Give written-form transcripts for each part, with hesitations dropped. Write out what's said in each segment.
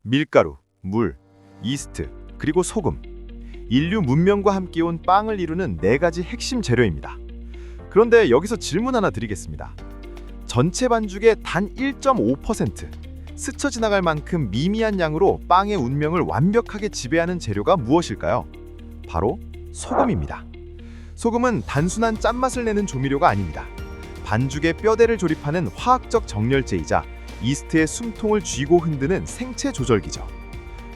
밀가루, 물, 이스트, 그리고 소금. 인류 문명과 함께 온 빵을 이루는 네 가지 핵심 재료입니다. 그런데 여기서 질문 하나 드리겠습니다. 전체 반죽의 단 1.5%, 스쳐 지나갈 만큼 미미한 양으로 빵의 운명을 완벽하게 지배하는 재료가 무엇일까요? 바로 소금입니다. 소금은 단순한 짠맛을 내는 조미료가 아닙니다. 반죽의 뼈대를 조립하는 화학적 정렬제이자 이스트의 숨통을 쥐고 흔드는 생체 조절기죠.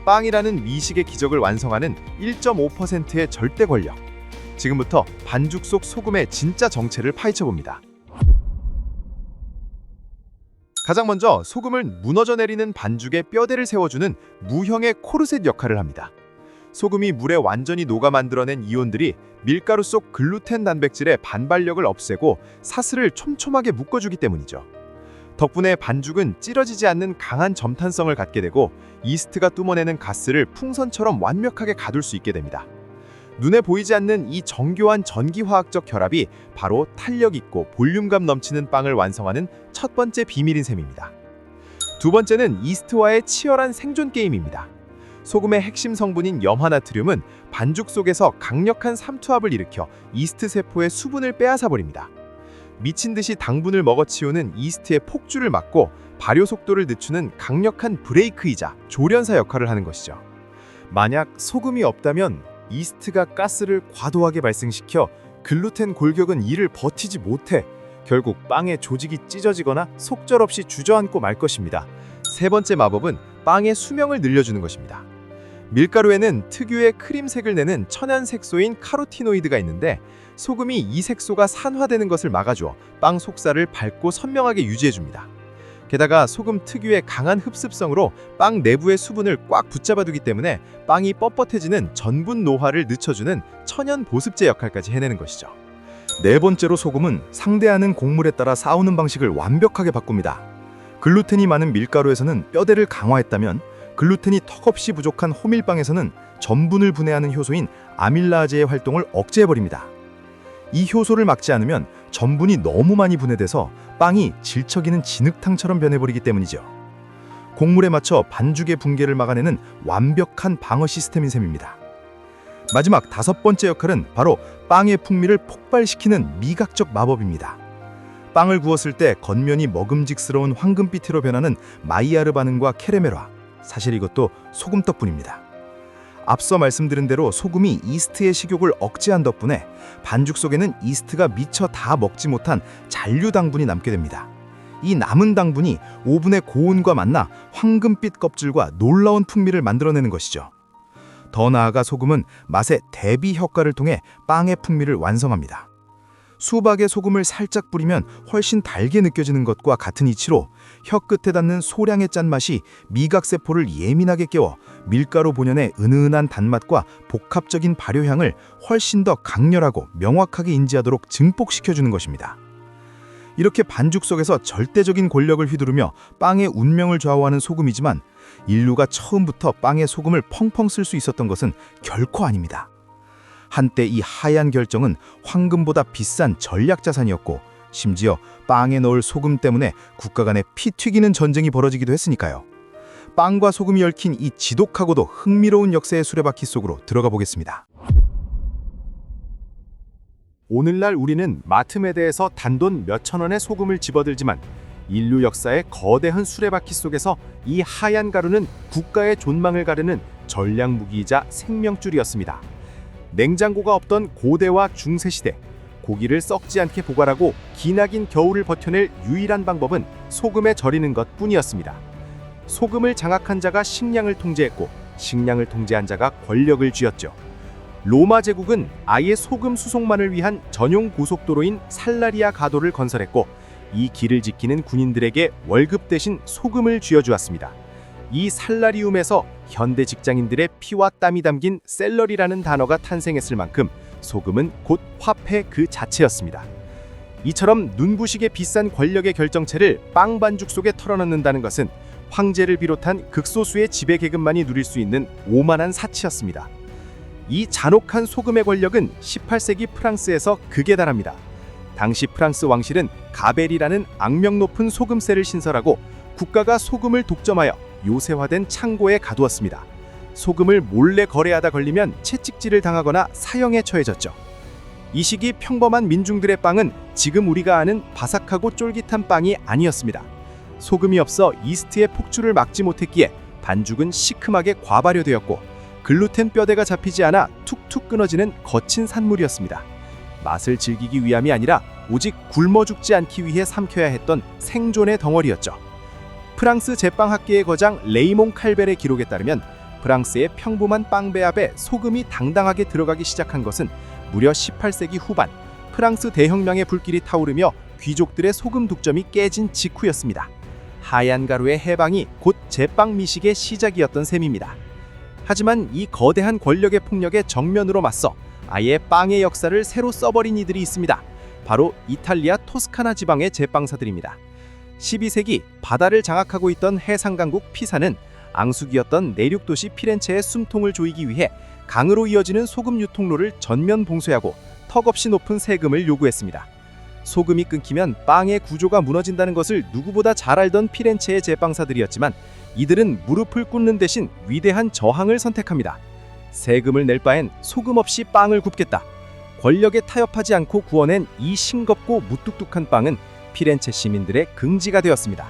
빵이라는 미식의 기적을 완성하는 1.5%의 절대 권력. 지금부터 반죽 속 소금의 진짜 정체를 파헤쳐봅니다. 가장 먼저 소금을 무너져 내리는 반죽의 뼈대를 세워주는 무형의 코르셋 역할을 합니다. 소금이 물에 완전히 녹아 만들어낸 이온들이 밀가루 속 글루텐 단백질의 반발력을 없애고 사슬을 촘촘하게 묶어주기 때문이죠. 덕분에 반죽은 찌러지지 않는 강한 점탄성을 갖게 되고 이스트가 뿜어내는 가스를 풍선처럼 완벽하게 가둘 수 있게 됩니다. 눈에 보이지 않는 이 정교한 전기화학적 결합이 바로 탄력 있고 볼륨감 넘치는 빵을 완성하는 첫 번째 비밀인 셈입니다. 두 번째는 이스트와의 치열한 생존 게임입니다. 소금의 핵심 성분인 염화나트륨은 반죽 속에서 강력한 삼투압을 일으켜 이스트 세포의 수분을 빼앗아 버립니다. 미친 듯이 당분을 먹어치우는 이스트의 폭주를 막고 발효 속도를 늦추는 강력한 브레이크이자 조련사 역할을 하는 것이죠. 만약 소금이 없다면 이스트가 가스를 과도하게 발생시켜 글루텐 골격은 이를 버티지 못해 결국 빵의 조직이 찢어지거나 속절없이 주저앉고 말 것입니다. 세 번째 마법은 빵의 수명을 늘려주는 것입니다. 밀가루에는 특유의 크림색을 내는 천연 색소인 카로티노이드가 있는데 소금이 이 색소가 산화되는 것을 막아주어 빵 속살을 밝고 선명하게 유지해줍니다. 게다가 소금 특유의 강한 흡습성으로 빵 내부의 수분을 꽉 붙잡아두기 때문에 빵이 뻣뻣해지는 전분 노화를 늦춰주는 천연 보습제 역할까지 해내는 것이죠. 네 번째로 소금은 상대하는 곡물에 따라 싸우는 방식을 완벽하게 바꿉니다. 글루텐이 많은 밀가루에서는 뼈대를 강화했다면 글루텐이 턱없이 부족한 호밀빵에서는 전분을 분해하는 효소인 아밀라아제의 활동을 억제해버립니다. 이 효소를 막지 않으면 전분이 너무 많이 분해돼서 빵이 질척이는 진흙탕처럼 변해버리기 때문이죠. 곡물에 맞춰 반죽의 붕괴를 막아내는 완벽한 방어 시스템인 셈입니다. 마지막 다섯 번째 역할은 바로 빵의 풍미를 폭발시키는 미각적 마법입니다. 빵을 구웠을 때 겉면이 먹음직스러운 황금빛으로 변하는 마이야르 반응과 캐러멜화, 사실 이것도 소금 덕분입니다. 앞서 말씀드린 대로 소금이 이스트의 식욕을 억제한 덕분에 반죽 속에는 이스트가 미처 다 먹지 못한 잔류 당분이 남게 됩니다. 이 남은 당분이 오븐의 고온과 만나 황금빛 껍질과 놀라운 풍미를 만들어내는 것이죠. 더 나아가 소금은 맛의 대비 효과를 통해 빵의 풍미를 완성합니다. 수박에 소금을 살짝 뿌리면 훨씬 달게 느껴지는 것과 같은 이치로 혀 끝에 닿는 소량의 짠맛이 미각세포를 예민하게 깨워 밀가루 본연의 은은한 단맛과 복합적인 발효향을 훨씬 더 강렬하고 명확하게 인지하도록 증폭시켜주는 것입니다. 이렇게 반죽 속에서 절대적인 권력을 휘두르며 빵의 운명을 좌우하는 소금이지만 인류가 처음부터 빵에 소금을 펑펑 쓸 수 있었던 것은 결코 아닙니다. 한때 이 하얀 결정은 황금보다 비싼 전략 자산이었고 심지어 빵에 넣을 소금 때문에 국가 간의 피 튀기는 전쟁이 벌어지기도 했으니까요. 빵과 소금이 얽힌 이 지독하고도 흥미로운 역사의 수레바퀴 속으로 들어가 보겠습니다. 오늘날 우리는 마트매대에서 단돈 몇천 원의 소금을 집어들지만 인류 역사의 거대한 수레바퀴 속에서 이 하얀 가루는 국가의 존망을 가르는 전략 무기이자 생명줄이었습니다. 냉장고가 없던 고대와 중세시대, 고기를 썩지 않게 보관하고 기나긴 겨울을 버텨낼 유일한 방법은 소금에 절이는 것뿐이었습니다. 소금을 장악한 자가 식량을 통제했고 식량을 통제한 자가 권력을 쥐었죠. 로마 제국은 아예 소금 수송만을 위한 전용 고속도로인 살라리아 가도를 건설했고 이 길을 지키는 군인들에게 월급 대신 소금을 쥐어주었습니다. 이 살라리움에서 현대 직장인들의 피와 땀이 담긴 셀러리라는 단어가 탄생했을 만큼 소금은 곧 화폐 그 자체였습니다. 이처럼 눈부시게 비싼 권력의 결정체를 빵 반죽 속에 털어넣는다는 것은 황제를 비롯한 극소수의 지배 계급만이 누릴 수 있는 오만한 사치였습니다. 이 잔혹한 소금의 권력은 18세기 프랑스에서 극에 달합니다. 당시 프랑스 왕실은 가벨이라는 악명 높은 소금세를 신설하고 국가가 소금을 독점하여 요새화된 창고에 가두었습니다. 소금을 몰래 거래하다 걸리면 채찍질을 당하거나 사형에 처해졌죠. 이 시기 평범한 민중들의 빵은 지금 우리가 아는 바삭하고 쫄깃한 빵이 아니었습니다. 소금이 없어 이스트의 폭주를 막지 못했기에 반죽은 시큼하게 과발효되었고 글루텐 뼈대가 잡히지 않아 툭툭 끊어지는 거친 산물이었습니다. 맛을 즐기기 위함이 아니라 오직 굶어 죽지 않기 위해 삼켜야 했던 생존의 덩어리였죠. 프랑스 제빵학계의 거장 레이몽 칼벨의 기록에 따르면 프랑스의 평범한 빵배합에 소금이 당당하게 들어가기 시작한 것은 무려 18세기 후반 프랑스 대혁명의 불길이 타오르며 귀족들의 소금 독점이 깨진 직후였습니다. 하얀 가루의 해방이 곧 제빵 미식의 시작이었던 셈입니다. 하지만 이 거대한 권력의 폭력에 정면으로 맞서 아예 빵의 역사를 새로 써버린 이들이 있습니다. 바로 이탈리아 토스카나 지방의 제빵사들입니다. 12세기 바다를 장악하고 있던 해상강국 피사는 앙숙이었던 내륙도시 피렌체의 숨통을 조이기 위해 강으로 이어지는 소금 유통로를 전면 봉쇄하고 턱없이 높은 세금을 요구했습니다. 소금이 끊기면 빵의 구조가 무너진다는 것을 누구보다 잘 알던 피렌체의 제빵사들이었지만 이들은 무릎을 꿇는 대신 위대한 저항을 선택합니다. 세금을 낼 바엔 소금 없이 빵을 굽겠다. 권력에 타협하지 않고 구워낸 이 싱겁고 무뚝뚝한 빵은 피렌체 시민들의 긍지가 되었습니다.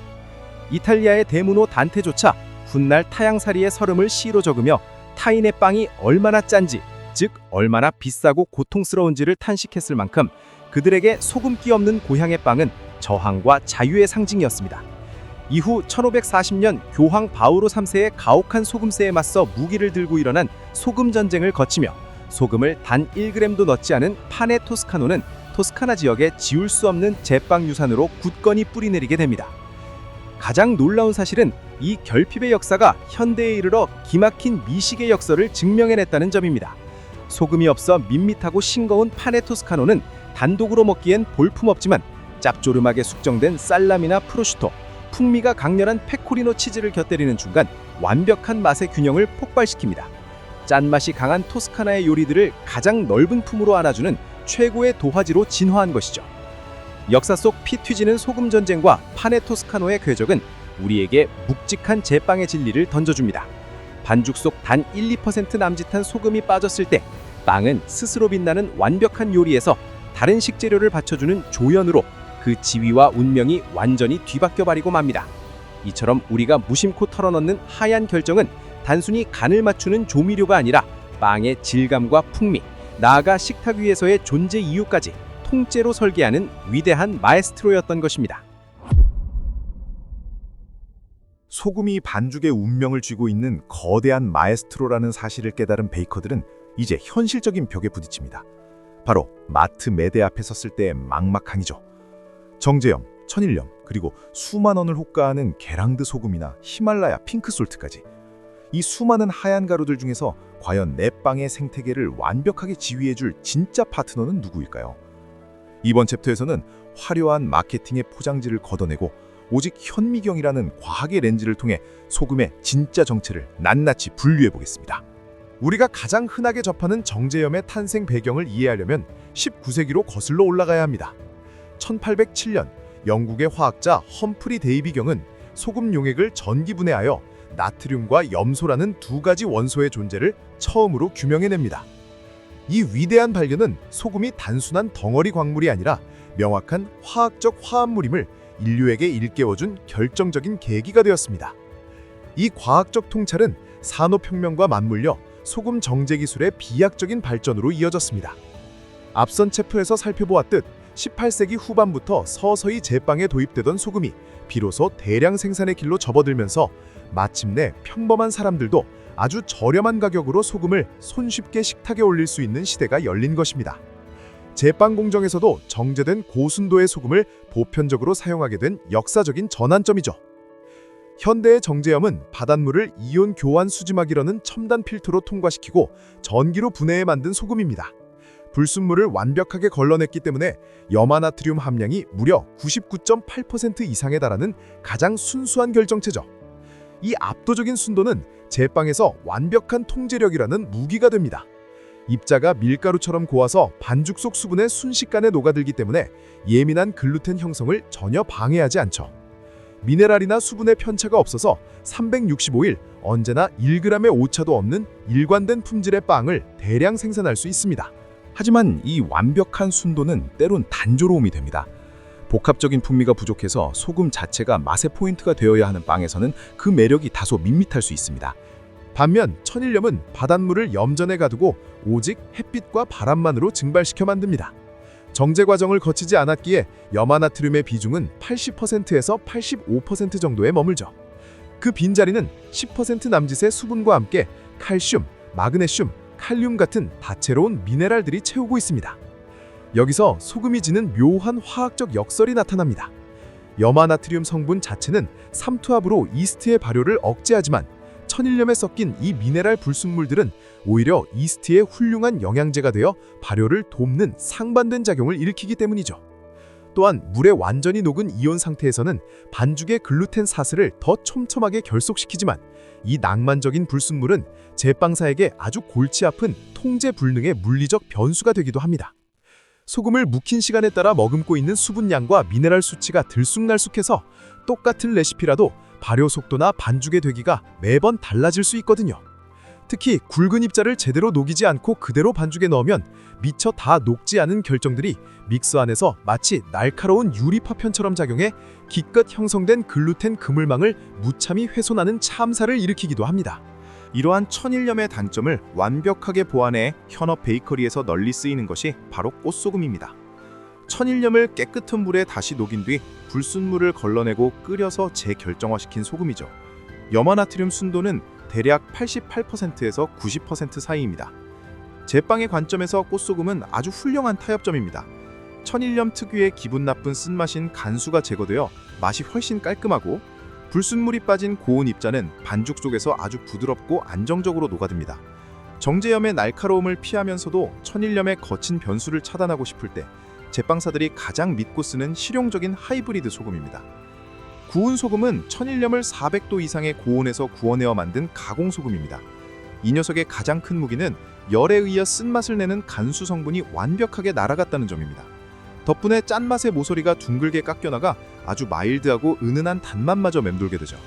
이탈리아의 대문호 단테조차 훗날 타양살이의 설음을 시로 적으며 타인의 빵이 얼마나 짠지, 즉 얼마나 비싸고 고통스러운지를 탄식했을 만큼 그들에게 소금기 없는 고향의 빵은 저항과 자유의 상징이었습니다. 이후 1540년 교황 바오로 3세의 가혹한 소금세에 맞서 무기를 들고 일어난 소금 전쟁을 거치며 소금을 단 1g도 넣지 않은 파네 토스카노는 토스카나 지역의 지울 수 없는 제빵 유산으로 굳건히 뿌리내리게 됩니다. 가장 놀라운 사실은 이 결핍의 역사가 현대에 이르러 기막힌 미식의 역사를 증명해냈다는 점입니다. 소금이 없어 밋밋하고 싱거운 파네 토스카노는 단독으로 먹기엔 볼품없지만 짭조름하게 숙정된 살라미나 프로슈토, 풍미가 강렬한 페코리노 치즈를 곁들이는 순간 완벽한 맛의 균형을 폭발시킵니다. 짠맛이 강한 토스카나의 요리들을 가장 넓은 품으로 안아주는 최고의 도화지로 진화한 것이죠. 역사 속 피 튀지는 소금 전쟁과 파네 토스카노의 궤적은 우리에게 묵직한 제빵의 진리를 던져줍니다. 반죽 속 단 1~2% 남짓한 소금이 빠졌을 때 빵은 스스로 빛나는 완벽한 요리에서 다른 식재료를 받쳐주는 조연으로 그 지위와 운명이 완전히 뒤바뀌어 버리고 맙니다. 이처럼 우리가 무심코 털어넣는 하얀 결정은 단순히 간을 맞추는 조미료가 아니라 빵의 질감과 풍미, 나아가 식탁 위에서의 존재 이유까지 통째로 설계하는 위대한 마에스트로였던 것입니다. 소금이 반죽의 운명을 쥐고 있는 거대한 마에스트로라는 사실을 깨달은 베이커들은 이제 현실적인 벽에 부딪힙니다. 바로 마트 매대 앞에 섰을 때의 막막함이죠. 정제염, 천일염, 그리고 수만 원을 호가하는 게랑드 소금이나 히말라야 핑크솔트까지 이 수많은 하얀 가루들 중에서 과연 내 빵의 생태계를 완벽하게 지휘해줄 진짜 파트너는 누구일까요? 이번 챕터에서는 화려한 마케팅의 포장지를 걷어내고 오직 현미경이라는 과학의 렌즈를 통해 소금의 진짜 정체를 낱낱이 분류해보겠습니다. 우리가 가장 흔하게 접하는 정제염의 탄생 배경을 이해하려면 19세기로 거슬러 올라가야 합니다. 1807년 영국의 화학자 험프리 데이비경은 소금 용액을 전기분해하여 나트륨과 염소라는 두 가지 원소의 존재를 처음으로 규명해냅니다. 이 위대한 발견은 소금이 단순한 덩어리 광물이 아니라 명확한 화학적 화합물임을 인류에게 일깨워준 결정적인 계기가 되었습니다. 이 과학적 통찰은 산업혁명과 맞물려 소금 정제 기술의 비약적인 발전으로 이어졌습니다. 앞선 챕터에서 살펴보았듯 18세기 후반부터 서서히 제빵에 도입되던 소금이 비로소 대량 생산의 길로 접어들면서 마침내 평범한 사람들도 아주 저렴한 가격으로 소금을 손쉽게 식탁에 올릴 수 있는 시대가 열린 것입니다. 제빵 공정에서도 정제된 고순도의 소금을 보편적으로 사용하게 된 역사적인 전환점이죠. 현대의 정제염은 바닷물을 이온 교환 수지막이라는 첨단 필터로 통과시키고 전기로 분해해 만든 소금입니다. 불순물을 완벽하게 걸러냈기 때문에 염화나트륨 함량이 무려 99.8% 이상에 달하는 가장 순수한 결정체죠. 이 압도적인 순도는 제빵에서 완벽한 통제력이라는 무기가 됩니다. 입자가 밀가루처럼 고와서 반죽 속 수분에 순식간에 녹아들기 때문에 예민한 글루텐 형성을 전혀 방해하지 않죠. 미네랄이나 수분의 편차가 없어서 365일 언제나 1g의 오차도 없는 일관된 품질의 빵을 대량 생산할 수 있습니다. 하지만 이 완벽한 순도는 때론 단조로움이 됩니다. 복합적인 풍미가 부족해서 소금 자체가 맛의 포인트가 되어야 하는 빵에서는 그 매력이 다소 밋밋할 수 있습니다. 반면 천일염은 바닷물을 염전에 가두고 오직 햇빛과 바람만으로 증발시켜 만듭니다. 정제 과정을 거치지 않았기에 염화나트륨의 비중은 80%에서 85% 정도에 머물죠. 그 빈자리는 10% 남짓의 수분과 함께 칼슘, 마그네슘, 칼륨 같은 다채로운 미네랄들이 채우고 있습니다. 여기서 소금이 지는 묘한 화학적 역설이 나타납니다. 염화나트륨 성분 자체는 삼투압으로 이스트의 발효를 억제하지만 천일염에 섞인 이 미네랄 불순물들은 오히려 이스트의 훌륭한 영양제가 되어 발효를 돕는 상반된 작용을 일으키기 때문이죠. 또한 물에 완전히 녹은 이온 상태에서는 반죽의 글루텐 사슬을 더 촘촘하게 결속시키지만 이 낭만적인 불순물은 제빵사에게 아주 골치 아픈 통제 불능의 물리적 변수가 되기도 합니다. 소금을 묵힌 시간에 따라 머금고 있는 수분량과 미네랄 수치가 들쑥날쑥해서 똑같은 레시피라도 발효 속도나 반죽의 되기가 매번 달라질 수 있거든요. 특히 굵은 입자를 제대로 녹이지 않고 그대로 반죽에 넣으면 미처 다 녹지 않은 결정들이 믹서 안에서 마치 날카로운 유리파편처럼 작용해 기껏 형성된 글루텐 그물망을 무참히 훼손하는 참사를 일으키기도 합니다. 이러한 천일염의 단점을 완벽하게 보완해 현업 베이커리에서 널리 쓰이는 것이 바로 꽃소금입니다. 천일염을 깨끗한 물에 다시 녹인 뒤 불순물을 걸러내고 끓여서 재결정화시킨 소금이죠. 염화나트륨 순도는 대략 88%에서 90% 사이입니다. 제빵의 관점에서 꽃소금은 아주 훌륭한 타협점입니다. 천일염 특유의 기분 나쁜 쓴맛인 간수가 제거되어 맛이 훨씬 깔끔하고 불순물이 빠진 고운 입자는 반죽 속에서 아주 부드럽고 안정적으로 녹아듭니다. 정제염의 날카로움을 피하면서도 천일염의 거친 변수를 차단하고 싶을 때 제빵사들이 가장 믿고 쓰는 실용적인 하이브리드 소금입니다. 구운 소금은 천일염을 400도 이상의 고온에서 구워내어 만든 가공 소금입니다. 이 녀석의 가장 큰 무기는 열에 의해 쓴맛을 내는 간수 성분이 완벽하게 날아갔다는 점입니다. 덕분에 짠맛의 모서리가 둥글게 깎여나가 아주 마일드하고 은은한 단맛마저 맴돌게 되죠.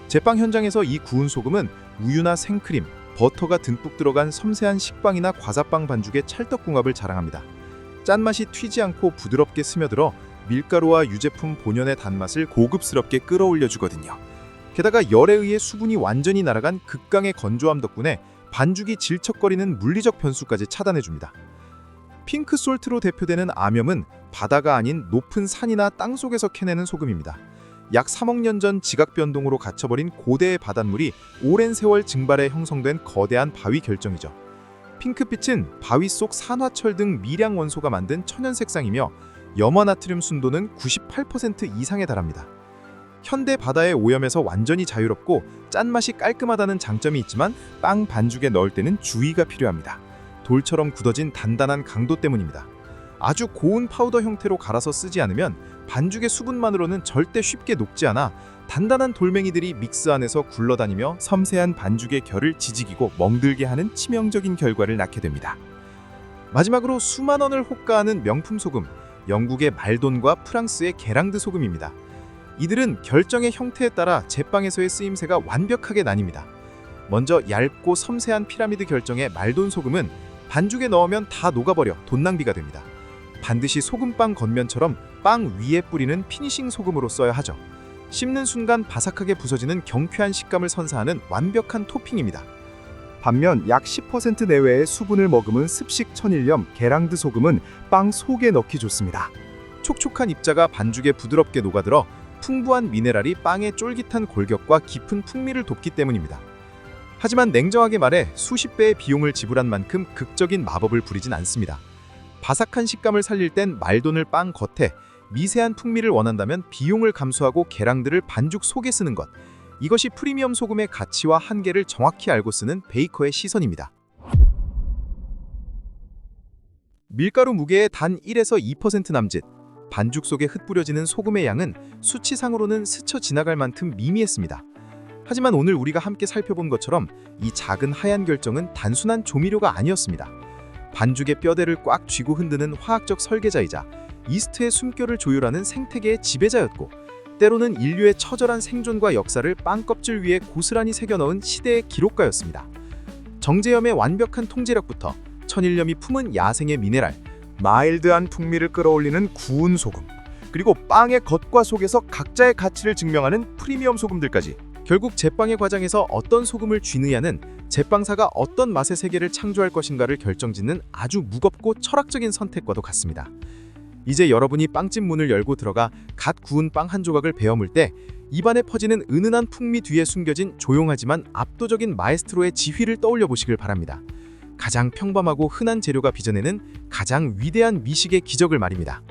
제빵 현장에서 이 구운 소금은 우유나 생크림, 버터가 듬뿍 들어간 섬세한 식빵이나 과자빵 반죽의 찰떡궁합을 자랑합니다. 짠맛이 튀지 않고 부드럽게 스며들어 밀가루와 유제품 본연의 단맛을 고급스럽게 끌어올려주거든요. 게다가 열에 의해 수분이 완전히 날아간 극강의 건조함 덕분에 반죽이 질척거리는 물리적 변수까지 차단해줍니다. 핑크솔트로 대표되는 암염은 바다가 아닌 높은 산이나 땅 속에서 캐내는 소금입니다. 약 3억 년 전 지각 변동으로 갇혀버린 고대의 바닷물이 오랜 세월 증발해 형성된 거대한 바위 결정이죠. 핑크빛은 바위 속 산화철 등 미량 원소가 만든 천연 색상이며 염화나트륨 순도는 98% 이상에 달합니다. 현대 바다의 오염에서 완전히 자유롭고 짠맛이 깔끔하다는 장점이 있지만 빵 반죽에 넣을 때는 주의가 필요합니다. 돌처럼 굳어진 단단한 강도 때문입니다. 아주 고운 파우더 형태로 갈아서 쓰지 않으면 반죽의 수분만으로는 절대 쉽게 녹지 않아 단단한 돌멩이들이 믹스 안에서 굴러다니며 섬세한 반죽의 결을 지지기고 멍들게 하는 치명적인 결과를 낳게 됩니다. 마지막으로 수만 원을 호가하는 명품 소금, 영국의 말돈과 프랑스의 게랑드 소금입니다. 이들은 결정의 형태에 따라 제빵에서의 쓰임새가 완벽하게 나뉩니다. 먼저 얇고 섬세한 피라미드 결정의 말돈 소금은 반죽에 넣으면 다 녹아버려 돈 낭비가 됩니다. 반드시 소금빵 겉면처럼 빵 위에 뿌리는 피니싱 소금으로 써야 하죠. 씹는 순간 바삭하게 부서지는 경쾌한 식감을 선사하는 완벽한 토핑입니다. 반면 약 10% 내외의 수분을 머금은 습식 천일염 게랑드 소금은 빵 속에 넣기 좋습니다. 촉촉한 입자가 반죽에 부드럽게 녹아들어 풍부한 미네랄이 빵의 쫄깃한 골격과 깊은 풍미를 돕기 때문입니다. 하지만 냉정하게 말해 수십 배의 비용을 지불한 만큼 극적인 마법을 부리진 않습니다. 바삭한 식감을 살릴 땐 말돈을 빵 겉에, 미세한 풍미를 원한다면 비용을 감수하고 게랑드를 반죽 속에 쓰는 것. 이것이 프리미엄 소금의 가치와 한계를 정확히 알고 쓰는 베이커의 시선입니다. 밀가루 무게의 단 1에서 2% 남짓, 반죽 속에 흩뿌려지는 소금의 양은 수치상으로는 스쳐 지나갈 만큼 미미했습니다. 하지만 오늘 우리가 함께 살펴본 것처럼 이 작은 하얀 결정은 단순한 조미료가 아니었습니다. 반죽의 뼈대를 꽉 쥐고 흔드는 화학적 설계자이자 이스트의 숨결을 조율하는 생태계의 지배자였고, 때로는 인류의 처절한 생존과 역사를 빵 껍질 위에 고스란히 새겨넣은 시대의 기록가였습니다. 정제염의 완벽한 통제력부터 천일염이 품은 야생의 미네랄, 마일드한 풍미를 끌어올리는 구운 소금, 그리고 빵의 겉과 속에서 각자의 가치를 증명하는 프리미엄 소금들까지. 결국 제빵의 과정에서 어떤 소금을 쥐느냐는 제빵사가 어떤 맛의 세계를 창조할 것인가를 결정짓는 아주 무겁고 철학적인 선택과도 같습니다. 이제 여러분이 빵집 문을 열고 들어가 갓 구운 빵 한 조각을 베어 물 때 입안에 퍼지는 은은한 풍미 뒤에 숨겨진 조용하지만 압도적인 마에스트로의 지휘를 떠올려 보시길 바랍니다. 가장 평범하고 흔한 재료가 빚어내는 가장 위대한 미식의 기적을 말입니다.